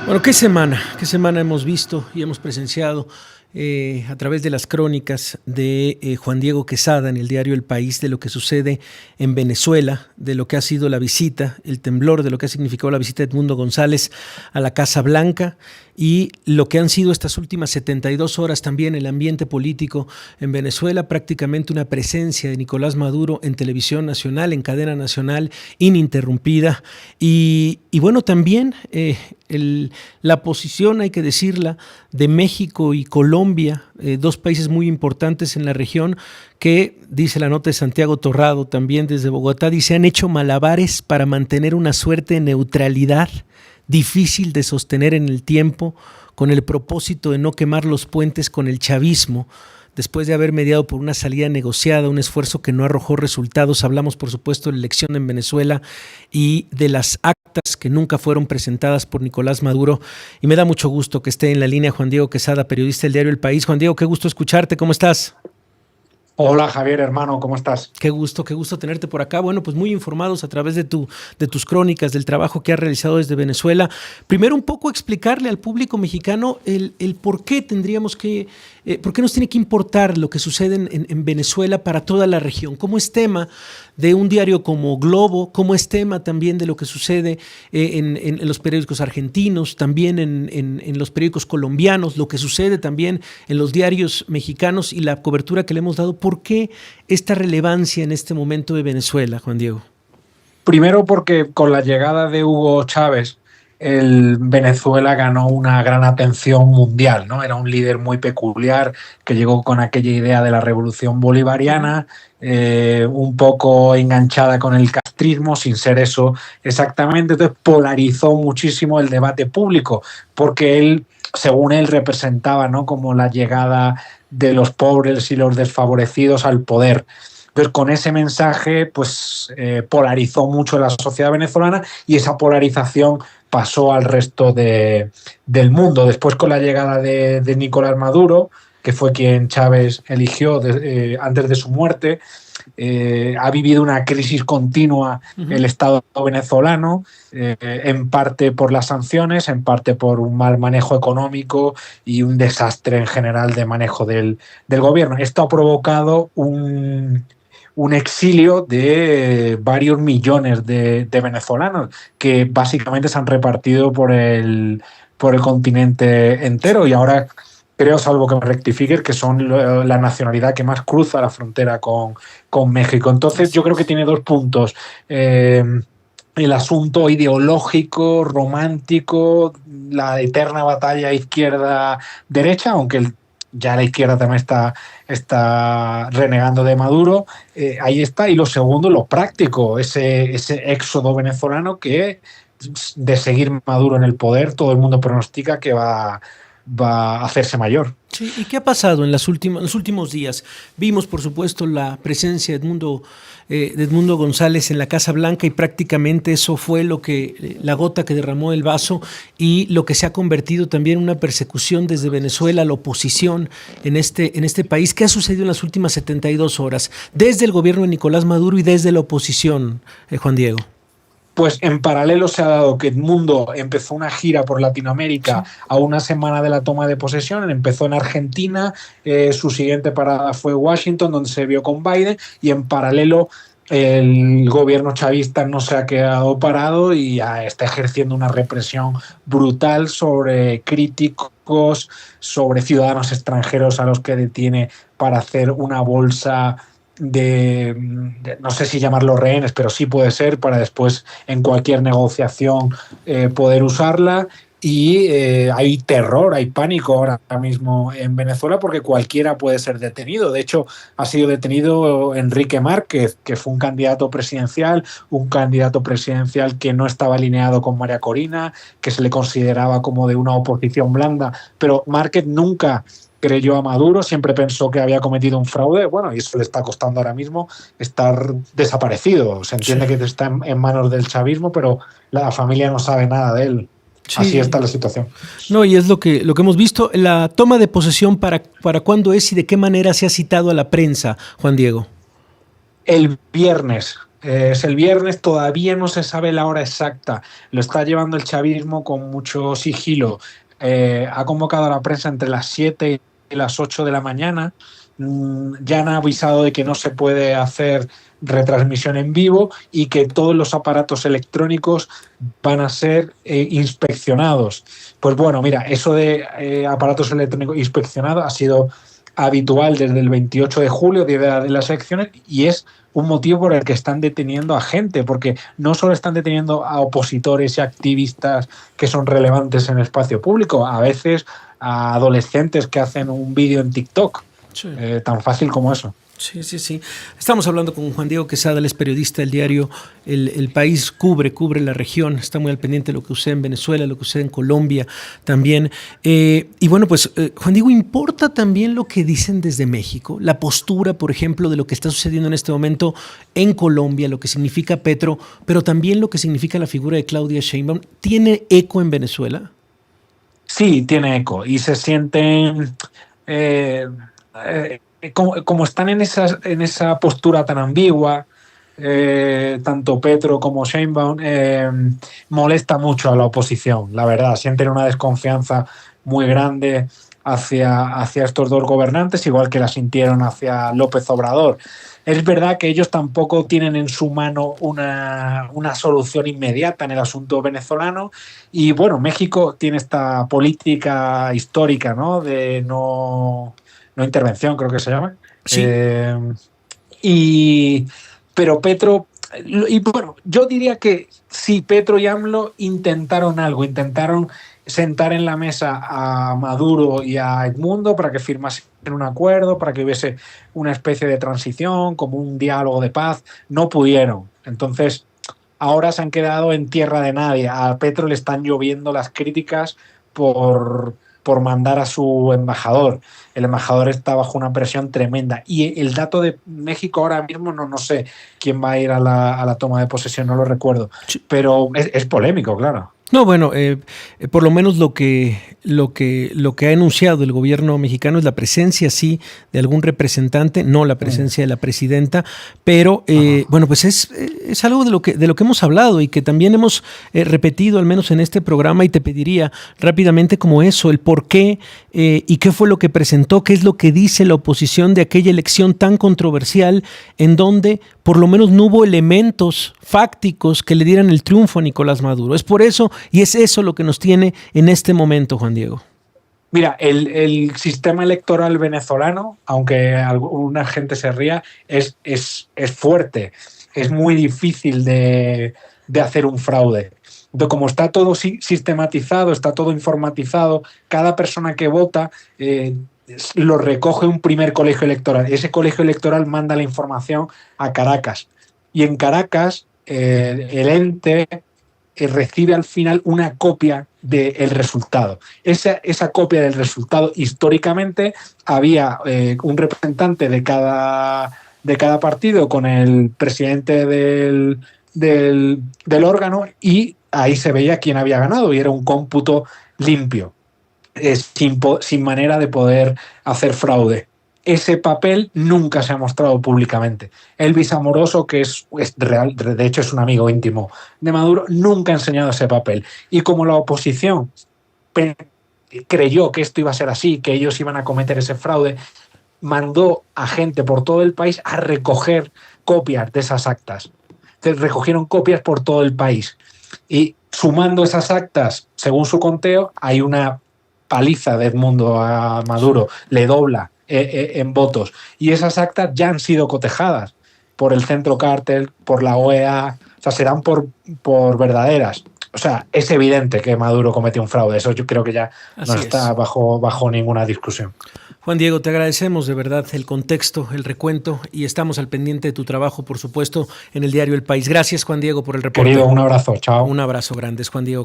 Bueno, qué semana hemos visto y hemos presenciado a través de las crónicas de Juan Diego Quesada en el diario El País de lo que sucede en Venezuela, de lo que ha sido la visita, el temblor, de lo que ha significado la visita de Edmundo González a la Casa Blanca y lo que han sido estas últimas 72 horas también el ambiente político en Venezuela, prácticamente una presencia de Nicolás Maduro en televisión nacional, en cadena nacional, ininterrumpida y bueno, también la posición, hay que decirla, de México y Colombia, dos países muy importantes en la región que, dice la nota de Santiago Torrado, también desde Bogotá, dice, han hecho malabares para mantener una suerte de neutralidad difícil de sostener en el tiempo, con el propósito de no quemar los puentes con el chavismo, después de haber mediado por una salida negociada, un esfuerzo que no arrojó resultados. Hablamos, por supuesto, de la elección en Venezuela y de las actas que nunca fueron presentadas por Nicolás Maduro. Y me da mucho gusto que esté en la línea Juan Diego Quesada, periodista del diario El País. Juan Diego, qué gusto escucharte. ¿Cómo estás? Hola Javier, hermano, ¿cómo estás? Qué gusto tenerte por acá. Bueno, pues muy informados a través de tus crónicas, del trabajo que has realizado desde Venezuela. Primero, un poco explicarle al público mexicano el por qué por qué nos tiene que importar lo que sucede en Venezuela para toda la región. Cómo es tema de un diario como Globo, cómo es tema también de lo que sucede en los periódicos argentinos, también en los periódicos colombianos, lo que sucede también en los diarios mexicanos y la cobertura que le hemos dado. ¿Por qué esta relevancia en este momento de Venezuela, Juan Diego? Primero porque con la llegada de Hugo Chávez, el Venezuela ganó una gran atención mundial, ¿no? Era un líder muy peculiar que llegó con aquella idea de la revolución bolivariana, un poco enganchada con el castrismo, sin ser eso exactamente. Entonces polarizó muchísimo el debate público, porque él, según él, representaba, ¿no?, como la llegada de los pobres y los desfavorecidos al poder. Entonces, con ese mensaje, pues polarizó mucho la sociedad venezolana y esa polarización pasó al resto del mundo. Después, con la llegada de Nicolás Maduro, que fue quien Chávez eligió antes de su muerte, ha vivido una crisis continua el Estado venezolano, en parte por las sanciones, en parte por un mal manejo económico y un desastre en general de manejo del gobierno. Esto ha provocado un exilio de varios millones de venezolanos que básicamente se han repartido por el continente entero y ahora creo, salvo que me rectifiques, que son la nacionalidad que más cruza la frontera con México. Entonces yo creo que tiene dos puntos. El asunto ideológico, romántico, la eterna batalla izquierda-derecha, aunque ya la izquierda también está renegando de Maduro, ahí está. Y lo segundo, lo práctico, ese éxodo venezolano que, de seguir Maduro en el poder, todo el mundo pronostica que va a hacerse mayor. Sí, ¿y qué ha pasado en los últimos días? Vimos, por supuesto, la presencia de Edmundo González en la Casa Blanca y prácticamente eso fue la gota que derramó el vaso y lo que se ha convertido también en una persecución desde Venezuela, la oposición en este país. ¿Qué ha sucedido en las últimas 72 horas? Desde el gobierno de Nicolás Maduro y desde la oposición, Juan Diego. Pues en paralelo se ha dado que Edmundo empezó una gira por Latinoamérica a una semana de la toma de posesión. Empezó en Argentina, su siguiente parada fue Washington, donde se vio con Biden, y en paralelo el gobierno chavista no se ha quedado parado y está ejerciendo una represión brutal sobre críticos, sobre ciudadanos extranjeros a los que detiene para hacer una bolsa no sé si llamarlo rehenes, pero sí puede ser, para después en cualquier negociación poder usarla. Y hay terror, hay pánico ahora mismo en Venezuela porque cualquiera puede ser detenido. De hecho, ha sido detenido Enrique Márquez, que fue un candidato presidencial que no estaba alineado con María Corina, que se le consideraba como de una oposición blanda, pero Márquez nunca creyó a Maduro, siempre pensó que había cometido un fraude, bueno, y eso le está costando ahora mismo estar desaparecido. Se entiende que está en manos del chavismo, pero la familia no sabe nada de él. Sí. Así está la situación. No, y es lo que hemos visto. La toma de posesión, ¿para cuándo es y de qué manera se ha citado a la prensa, Juan Diego? El viernes Es el viernes, todavía no se sabe la hora exacta. Lo está llevando el chavismo con mucho sigilo. Ha convocado a la prensa entre las 7 y las 8 de la mañana. Ya han avisado de que no se puede hacer retransmisión en vivo y que todos los aparatos electrónicos van a ser inspeccionados. Pues bueno, mira, eso de aparatos electrónicos inspeccionados ha sido habitual desde el 28 de julio, día de las elecciones, y es un motivo por el que están deteniendo a gente, porque no solo están deteniendo a opositores y activistas que son relevantes en el espacio público, a veces a adolescentes que hacen un vídeo en TikTok, Sí. tan fácil como eso. Sí, sí, sí. Estamos hablando con Juan Diego Quesada, él es periodista del diario El País, cubre la región, está muy al pendiente de lo que sucede en Venezuela, lo que sucede en Colombia también. Y bueno, pues Juan Diego, ¿importa también lo que dicen desde México? La postura, por ejemplo, de lo que está sucediendo en este momento en Colombia, lo que significa Petro, pero también lo que significa la figura de Claudia Sheinbaum, ¿tiene eco en Venezuela? Sí, tiene eco y se sienten... Eh, como están en esa postura tan ambigua, tanto Petro como Sheinbaum, molesta mucho a la oposición, la verdad. Sienten una desconfianza muy grande hacia estos dos gobernantes, igual que la sintieron hacia López Obrador. Es verdad que ellos tampoco tienen en su mano una solución inmediata en el asunto venezolano. Y bueno, México tiene esta política histórica, ¿no? De no intervención, creo que se llama. Sí. Eh, y, pero Petro, y bueno, yo diría que sí, Petro y AMLO intentaron algo, intentaron sentar en la mesa a Maduro y a Edmundo para que firmasen un acuerdo, para que hubiese una especie de transición, como un diálogo de paz. No pudieron. Entonces, ahora se han quedado en tierra de nadie. A Petro le están lloviendo las críticas por mandar a su embajador. El embajador está bajo una presión tremenda. Y el dato de México ahora mismo, no sé quién va a ir a la toma de posesión, no lo recuerdo. Sí. Pero es polémico, claro. No, bueno, por lo menos lo que ha enunciado el gobierno mexicano es la presencia, sí, de algún representante, no la presencia de la presidenta, pero bueno, pues es algo de lo que hemos hablado y que también hemos repetido, al menos en este programa, y te pediría rápidamente como eso, el por qué y qué fue lo que presentó, qué es lo que dice la oposición de aquella elección tan controversial en donde por lo menos no hubo elementos fácticos que le dieran el triunfo a Nicolás Maduro. Es por eso y es eso lo que nos tiene en este momento, Juan Diego. Mira, el sistema electoral venezolano, aunque alguna gente se ría, es fuerte. Es muy difícil de hacer un fraude. Entonces, como está todo sistematizado, está todo informatizado, cada persona que vota lo recoge un primer colegio electoral. Ese colegio electoral manda la información a Caracas. Y en Caracas, el ente recibe al final una copia del resultado. Esa copia del resultado, históricamente, había un representante de cada partido con el presidente del órgano y ahí se veía quién había ganado y era un cómputo limpio, sin manera de poder hacer fraude. Ese papel nunca se ha mostrado públicamente. Elvis Amoroso, que es real, de hecho es un amigo íntimo de Maduro, nunca ha enseñado ese papel. Y como la oposición creyó que esto iba a ser así, que ellos iban a cometer ese fraude, mandó a gente por todo el país a recoger copias de esas actas. Entonces, recogieron copias por todo el país. Y sumando esas actas, según su conteo, hay una paliza de Edmundo a Maduro, le dobla en votos. Y esas actas ya han sido cotejadas por el Centro Cártel, por la OEA, o sea, serán por verdaderas. O sea, es evidente que Maduro cometió un fraude, eso yo creo que ya no está bajo ninguna discusión. Juan Diego, te agradecemos de verdad el contexto, el recuento y estamos al pendiente de tu trabajo, por supuesto, en el diario El País. Gracias, Juan Diego, por el reporte. Querido, un abrazo, chao. Un abrazo grande, es Juan Diego.